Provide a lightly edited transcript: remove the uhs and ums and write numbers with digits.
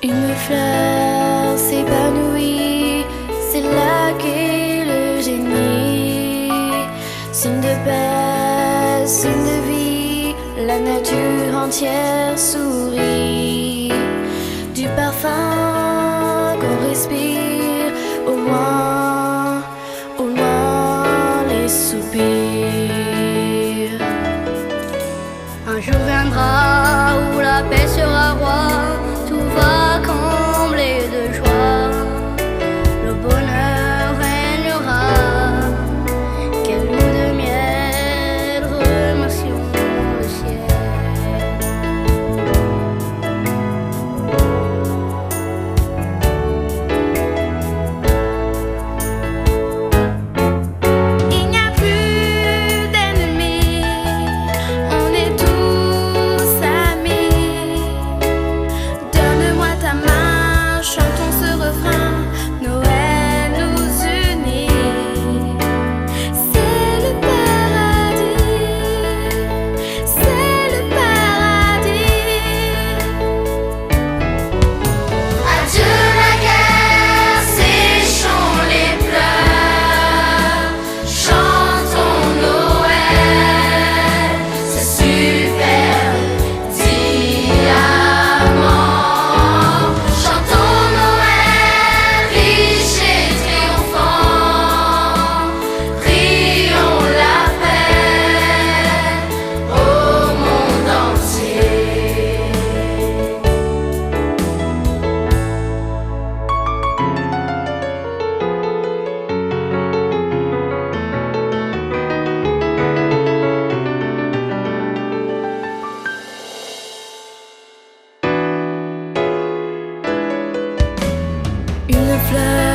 Une fleur s'épanouit, c'est là qu'est le génie. Signe de paix, signe de vie, la nature entière sourit. Du parfum qu'on respire, au loin les soupirs. Un jour viendra où la paix sera roi, tout va combler de joie, le bonheur régnera. Quelle eau de miel, remercions le ciel. Il n'y a plus d'ennemis, on est tous amis. Donne-moi ta main, chantons ce refrain, Noël nous unit. C'est le paradis, c'est le paradis. Adieu la guerre, séchons les pleurs, chantons Noël, c'est super diamant. Chantons Noël, riche et triomphant, prions la paix au monde entier. Une fleur